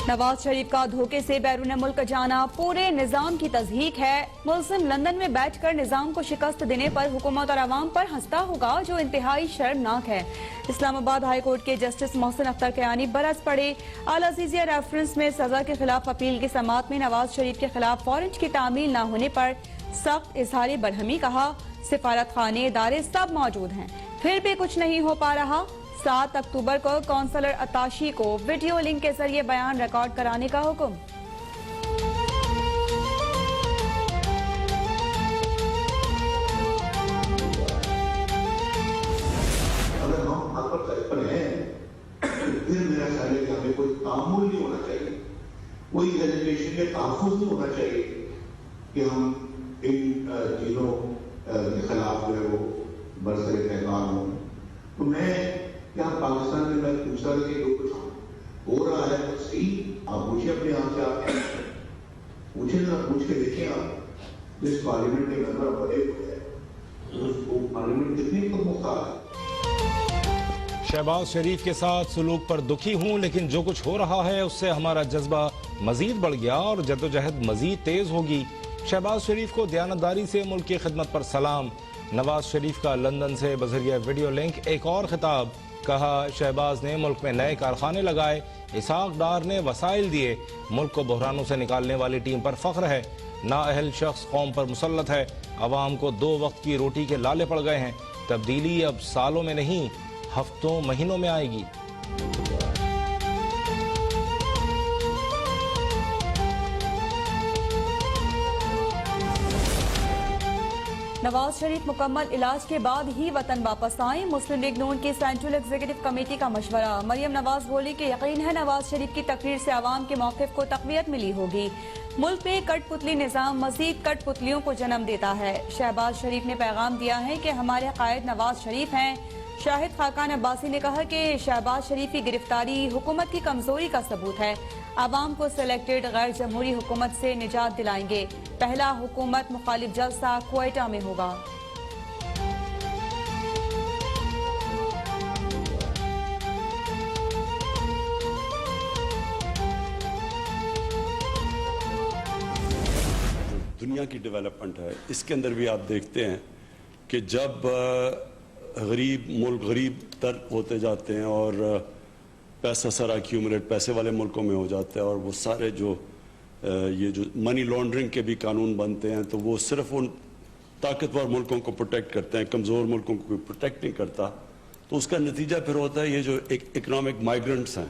नवाज शरीफ का धोखे से बैरून मुल्क जाना पूरे निजाम की तज़हीक है। मुल्ज़िम लंदन में बैठकर निजाम को शिकस्त देने पर हुकूमत और अवाम पर हंसता होगा, जो इंतहाई शर्मनाक है। इस्लामाबाद हाई कोर्ट के जस्टिस मोहसिन अख्तर कयानी बरस पड़े। अल अज़ीज़िया रेफरेंस में सजा के खिलाफ अपील की समाअत में नवाज शरीफ के खिलाफ वारंट की तामील न होने पर सख्त इजहार बरहमी कहा। सिफारत खाने इदारे सब मौजूद हैं, फिर भी कुछ नहीं हो पा रहा। 7 अक्टूबर को कौंसलर अताशी को वीडियो लिंक के जरिए बयान रिकॉर्ड कराने का हुक्म। अगर हम आप पर हैं, फिर मेरा ख्याल है कि हमें कोई तामुल नहीं होना चाहिए, कोई लेजिस्लेशन में तहफ़्फ़ुज़ नहीं होना चाहिए कि हम इन चीजों के खिलाफ जो है वो बरसरे तहखान हों। तो मैं क्या पाकिस्तान में मैं पूछता था कि जो कुछ हो रहा है तो सही, आप पूछिए अपने आप से, आप पूछे ना, पूछ के देखिए आप जिस पार्लियामेंट के मेंबर बने हुए हैं उसको पार्लियामेंट कितनी तो मुख्तार है। शहबाज शरीफ के साथ सलूक पर दुखी हूं, लेकिन जो कुछ हो रहा है उससे हमारा जज्बा मजीद बढ़ गया और जद्दोजहद मजीद तेज होगी। शहबाज शरीफ को दयानतदारी से मुल्क की खिदमत पर सलाम। नवाज शरीफ का लंदन से बजरिया वीडियो लिंक। एक और खिताब, कहा शहबाज ने मुल्क में नए कारखाने लगाए, इसाक डार ने वसाइल दिए। मुल्क को बहरानों से निकालने वाली टीम पर फख्र है। नाअहल शख्स कौम पर मुसल्लत है। अवाम को 2 वक्त की रोटी के लाले पड़ गए हैं। तब्दीली अब सालों में नहीं, हफ्तों महीनों में आएगी। नवाज शरीफ मुकम्मल इलाज के बाद ही वतन वापस आए। मुस्लिम लीग नून की सेंट्रल एग्जीक्यूटिव कमेटी का मशवरा। मरियम नवाज बोली कि यकीन है नवाज शरीफ की तकरीर से आवाम के मौक़िफ़ को तक़वियत मिली होगी। मुल्क में कठपुतली निज़ाम मजीद कठपुतलियों को जन्म देता है। शहबाज शरीफ ने पैगाम दिया है कि हमारे कायद नवाज शरीफ हैं। शाहिद खाकान अब्बासी ने कहा कि शहबाज शरीफ की गिरफ्तारी हुकूमत की कमजोरी का सबूत है। आवाम को सिलेक्टेड गैर जमहूरी हुकूमत से निजात दिलाएंगे। पहला हुकूमत मुखालिफ जलसा क्वेटा में होगा। दुनिया की डेवलपमेंट है, इसके अंदर भी आप देखते हैं कि जब गरीब मुल्क गरीब तर होते जाते हैं और पैसा सारा एक्यूमुलेट पैसे वाले मुल्कों में हो जाता है और वो सारे जो ये जो मनी लॉन्ड्रिंग के भी कानून बनते हैं, तो वो सिर्फ उन ताकतवर मुल्कों को प्रोटेक्ट करते हैं, कमज़ोर मुल्कों को कोई प्रोटेक्ट नहीं करता। तो उसका नतीजा फिर होता है ये जो इकोनॉमिक माइग्रेंट्स हैं।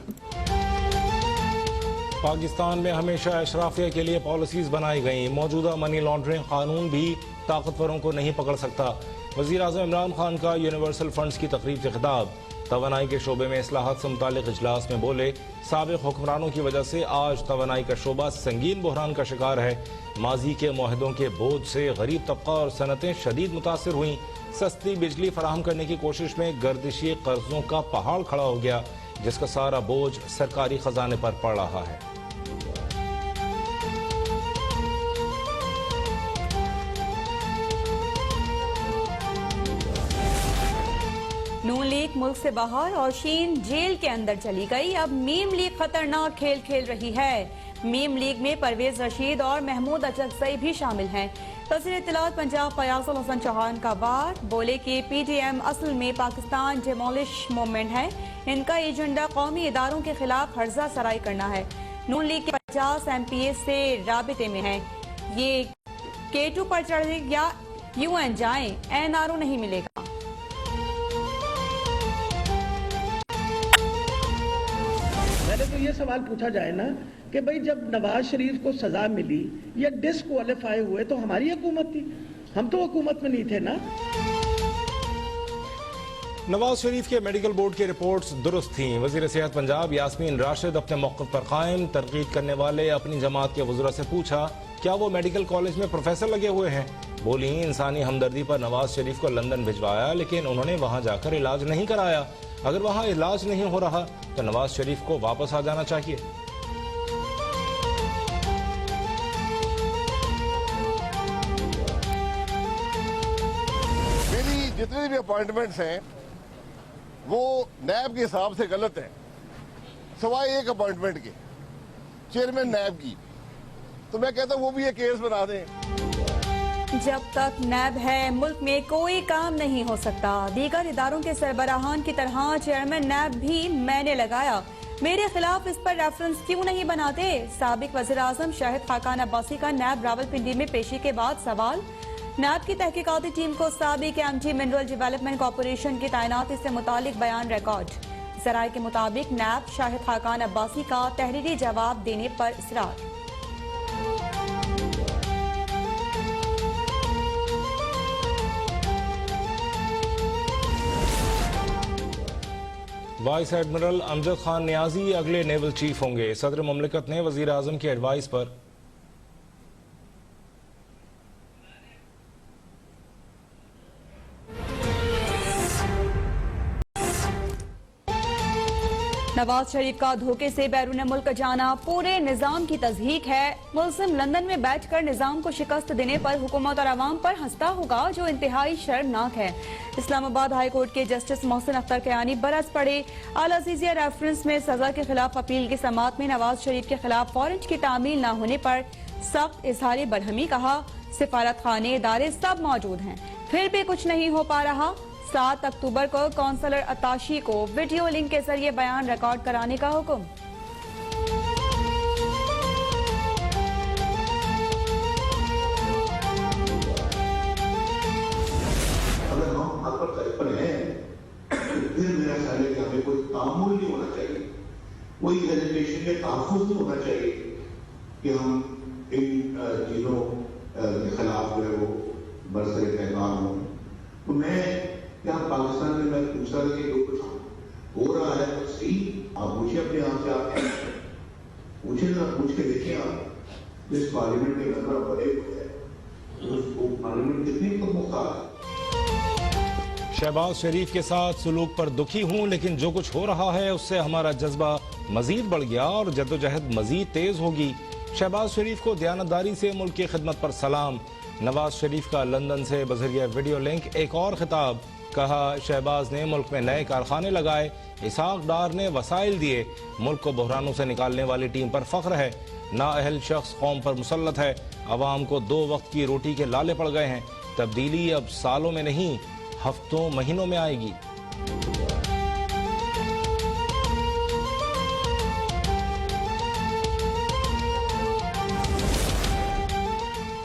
पाकिस्तान में हमेशा अशराफिया के लिए पॉलिसीज बनाई गई। मौजूदा मनी लॉन्ड्रिंग कानून भी ताकतवरों को नहीं पकड़ सकता। वज़ीर आज़म इमरान खान का यूनिवर्सल फंड्स की तकरीब से खिताब। तवानाई के शोबे में इस्लाहात से मुतालिक इजलास में बोले, साबिक हुक्मरानों की वजह से आज तवानाई का शोबा संगीन बहरान का शिकार है। माजी के मुआहदों के बोझ से गरीब तबका और सनतें शदीद मुतासर हुई। सस्ती बिजली फराहम करने की कोशिश में गर्दिशी कर्जों का पहाड़ खड़ा हो गया, जिसका सारा बोझ सरकारी खजाने पर पड़ रहा है। नून लीग मुल्क से बाहर और शीन जेल के अंदर चली गई। अब मीम लीग खतरनाक खेल खेल रही है। मीम लीग में परवेज रशीद और महमूद अचकजई भी शामिल हैं। वज़ीर इत्तलात पंजाब फयाजुल हसन चौहान का वार, बोले कि PTM असल में पाकिस्तान डिमोलिश मूवमेंट है। इनका एजेंडा कौमी इदारों के खिलाफ हर्जा सराई करना है। नून लीग के 50 MPA से राबिते में है। ये K2 पर चढ़ या UN जाए, NRO नहीं मिलेगा। पहले तो ये सवाल पूछा जाए ना कि भाई जब नवाज शरीफ को सजा मिली या डिस्क्वालीफाई हुए तो हमारी हुकूमत थी, हम तो हुकूमत में नहीं थे ना। नवाज शरीफ के मेडिकल बोर्ड की रिपोर्ट्स दुरुस्त थीं। वज़ीर सेहत पंजाब यास्मीन राशिद अपने मौक़िफ़ पर कायम। तरकीद करने वाले अपनी जमात के वज़रा से पूछा, क्या वो मेडिकल कॉलेज में प्रोफेसर लगे हुए हैं? बोली, इंसानी हमदर्दी पर नवाज शरीफ को लंदन भिजवाया, लेकिन उन्होंने वहाँ जाकर इलाज नहीं कराया। अगर वहाँ इलाज नहीं हो रहा तो नवाज शरीफ को वापस आ जाना चाहिए। मेरी जितने भी अपॉइंटमेंट्स हैं वो नैब के हिसाब से गलत है, सिवाय एक अपॉइंटमेंट के। चेयरमैन नैब की, तो मैं कहता हूँ वो भी ये केस बना दें। जब तक नैब है मुल्क में कोई काम नहीं हो सकता। दीगर इदारों के सरबराहान की तरह चेयरमैन नैब भी मैंने लगाया, मेरे खिलाफ इस पर रेफरेंस क्यों नहीं बनाते? साबिक वज़ीर आज़म शाहिद खाकान अब्बासी का नैब रावलपिंडी में पेशी के बाद सवाल। नैब की तहकीकाती टीम को साबिक एमटी मिनरल डेवलपमेंट कॉर्पोरेशन की तैनाती से मुतालिक बयान रिकॉर्ड। ज़राए के मुताबिक नैब शाहिद खाकान अब्बासी का तहरीरी जवाब देने पर इसरार। वाइस एडमिरल अमजद खान नियाजी अगले नेवल चीफ होंगे। सदर मुमलिकत ने वजीर आजम की एडवाइस पर नवाज शरीफ का धोखे से बैरून मुल्क जाना पूरे निजाम की तज़हीक है। मुल्जिम लंदन में बैठकर निजाम को शिकस्त देने पर हुकूमत और अवाम पर हंसता होगा, जो इंतहाई शर्मनाक है। इस्लामाबाद हाई कोर्ट के जस्टिस मोहसिन अख्तर कयानी बरस पड़े। अल अजीजिया रेफरेंस में सजा के खिलाफ अपील की समाअत में नवाज शरीफ के खिलाफ वारंट की तामील न होने पर सख्त इजहार बरहमी कहा। सिफारत खाने इदारे सब मौजूद हैं, फिर भी कुछ नहीं हो पा रहा। 7 अक्टूबर को कौंसलर अताशी को वीडियो लिंक के जरिए बयान रिकॉर्ड कराने का हुक्म। अगर हम हक पर तैयार हैं, फिर मेरा ख्याल है कि हमें कोई तामुल नहीं होना चाहिए, कोई लेजिस्लेशन के तहफ़्फ़ुज़ नहीं होना चाहिए कि हम इन चीजों के खिलाफ जो है वो बरसरे पैगाम हो। तो मैं क्या पाकिस्तान में मैं पूछ रहा था कि जो कुछ हो रहा है तो सही, आप पूछिए अपने आप से, आप पूछे ना, पूछ के देखिए आप जिस पार्लियामेंट के मेंबर बड़े हुए हैं उसको पार्लियामेंट कितनी तो मुख्तार है। शहबाज शरीफ के साथ सलूक पर दुखी हूं, लेकिन जो कुछ हो रहा है उससे हमारा जज्बा मजीद बढ़ गया और जद्दोजहद मजीद तेज होगी। शहबाज शरीफ को दयानतदारी से मुल्क की खिदमत पर सलाम। नवाज शरीफ का लंदन से बजरिया वीडियो लिंक। एक और खिताब, कहा शहबाज ने मुल्क में नए कारखाने लगाए, इसाक डार ने वसाइल दिए, मुल्क को बहरानों से निकालने वाली टीम पर फख्र है। नाअहल शख्स कौम पर मुसल्लत है, अवाम को 2 वक्त की रोटी के लाले पड़ गए हैं। तब्दीली अब सालों में नहीं, हफ्तों महीनों में आएगी।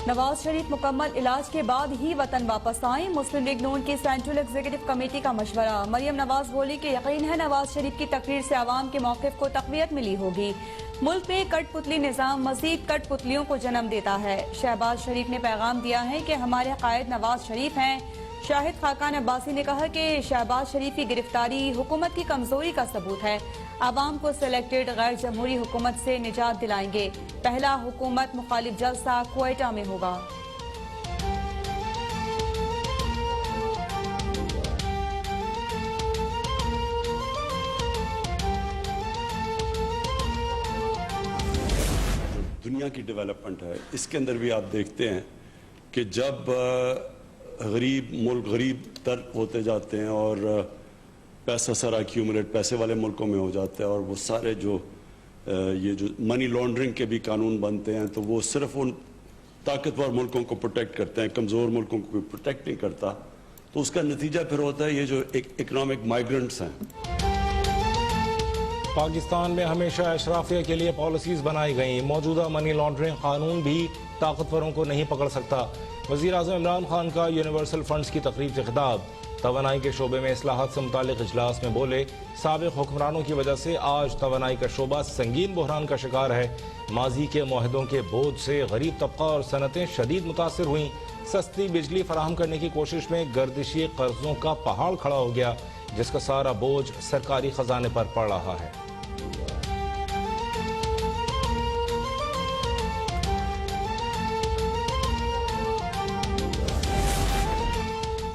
नवाज शरीफ मुकम्मल इलाज के बाद ही वतन वापस आए। मुस्लिम लीग नून की सेंट्रल एग्जीक्यूटिव कमेटी का मशवरा। मरियम नवाज बोली कि यकीन है नवाज शरीफ की तकरीर से आवाम के मौक़िफ़ को तक़वियत मिली होगी। मुल्क में कठपुतली निज़ाम मजीद कठपुतलियों को जन्म देता है। शहबाज शरीफ ने पैगाम दिया है कि हमारे कायद नवाज शरीफ हैं। शाहिद खाकान अब्बासी ने कहा कि शहबाज शरीफ की गिरफ्तारी हुकूमत की कमजोरी का सबूत है। आवाम को सिलेक्टेड गैर जमहूरी हुकूमत से निजात दिलाएंगे। पहला हुकूमत मुखालिफ जलसा क्वेटा में होगा। दुनिया की डेवलपमेंट है, इसके अंदर भी आप देखते हैं कि जब गरीब मुल्क गरीब तर होते जाते हैं और पैसा सारा एक्यूमुलेट पैसे वाले मुल्कों में हो जाता है और वो सारे जो ये जो मनी लॉन्ड्रिंग के भी कानून बनते हैं, तो वो सिर्फ उन ताकतवर मुल्कों को प्रोटेक्ट करते हैं, कमज़ोर मुल्कों को प्रोटेक्ट नहीं करता। तो उसका नतीजा फिर होता है ये जो इकोनॉमिक माइग्रेंट्स हैं। पाकिस्तान में हमेशा अशराफिया के लिए पॉलिसीज बनाई गई, मौजूदा मनी लॉन्ड्रिंग कानून भी ताकतवरों को नहीं पकड़ सकता। वज़ीर आज़म इमरान खान का यूनिवर्सल फंड्स की तकरीब से खिताब। तवानाई के शोबे में इस्लाहात से मुतालिक इजलास में बोले, साबिक हुक्मरानों की वजह से आज तवानाई का शोबा संगीन बहरान का शिकार है। माजी के मुआहदों के बोझ से गरीब तबका और सनतें शदीद मुतासर हुई। सस्ती बिजली फराहम करने की कोशिश में गर्दिशी कर्जों का पहाड़ खड़ा हो गया, जिसका सारा बोझ सरकारी खजाने पर पड़ रहा है।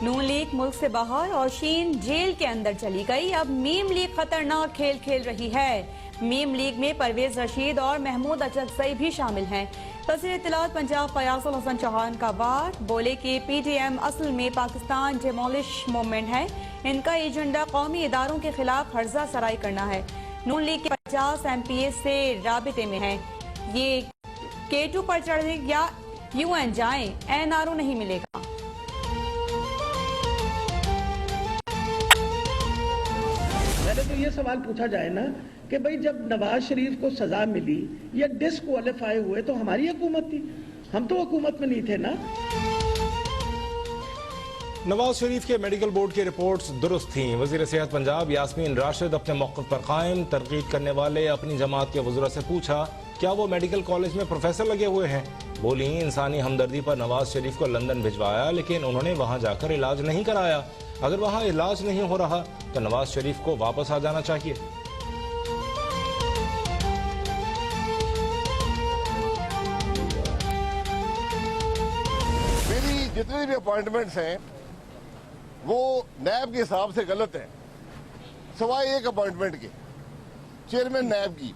नून लीग मुल्क से बाहर और शीन जेल के अंदर चली गई। अब मीम लीग खतरनाक खेल खेल रही है। मीम लीग में परवेज रशीद और महमूद अचकजई भी शामिल हैं। वज़ीर इत्तलात पंजाब फयाजुल हसन चौहान का वार। बोले कि PTM असल में पाकिस्तान डेमोलिश मूवमेंट है। इनका एजेंडा कौमी इदारों के खिलाफ हर्जा सराई करना है। नून लीग के 50 MPA से राबिते में है। ये K2 पर चढ़े या UN जाएं, NRO नहीं मिलेगा। पहले तो ये सवाल पूछा जाए ना कि भाई जब नवाज शरीफ को सजा मिली या डिस्क्वालीफाई हुए तो हमारी हुकूमत थी, हम तो हुकूमत में नहीं थे ना। नवाज शरीफ के मेडिकल बोर्ड की रिपोर्ट्स दुरुस्त थीं। वजीर सेहत पंजाब यास्मीन राशिद अपने मौक़िफ़ पर कायम। तरकीब करने वाले अपनी जमात के वज़रा से पूछा क्या वो मेडिकल कॉलेज में प्रोफेसर लगे हुए हैं। बोली इंसानी हमदर्दी पर नवाज शरीफ को लंदन भिजवाया लेकिन उन्होंने वहां जाकर इलाज नहीं कराया। अगर वहां इलाज नहीं हो रहा तो नवाज शरीफ को वापस आ जाना चाहिए। मेरी जितनी भी अपॉइंटमेंट्स हैं वो नैब के हिसाब से गलत है, सिवाय एक अपॉइंटमेंट के, चेयरमैन नैब की।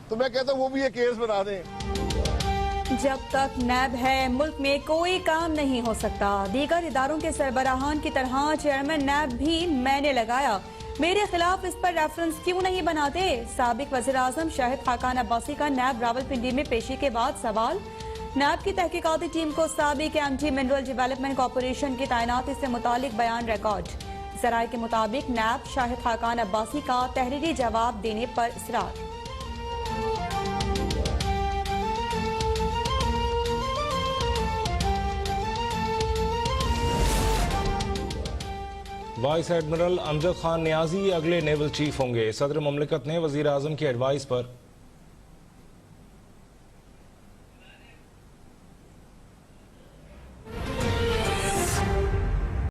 तो मैं कहता हूं वो भी ये केस बना दें। जब तक नैब है मुल्क में कोई काम नहीं हो सकता। दीगर इदारों के सरबराहान की तरह चेयरमैन नैब भी मैंने लगाया, मेरे खिलाफ इस पर रेफरेंस क्यों नहीं बनाते। साबिक वज़ीर आज़म शाहिद खाकान अब्बासी का नैब रावलपिंडी में पेशी के बाद सवाल। नैब की तहकीकाती टीम को साबिक एमटी मिनरल डेवलपमेंट कॉर्पोरेशन की तैनाती से मुतालिक बयान रिकॉर्ड। ज़राए के मुताबिक नैब शाहिद खाकान अब्बासी का तहरीरी जवाब देने पर इसरार। वाइस एडमिरल अमजद खान नियाजी अगले नेवल चीफ होंगे। सदर मुमलिकत ने वजीर आजम की एडवाइस पर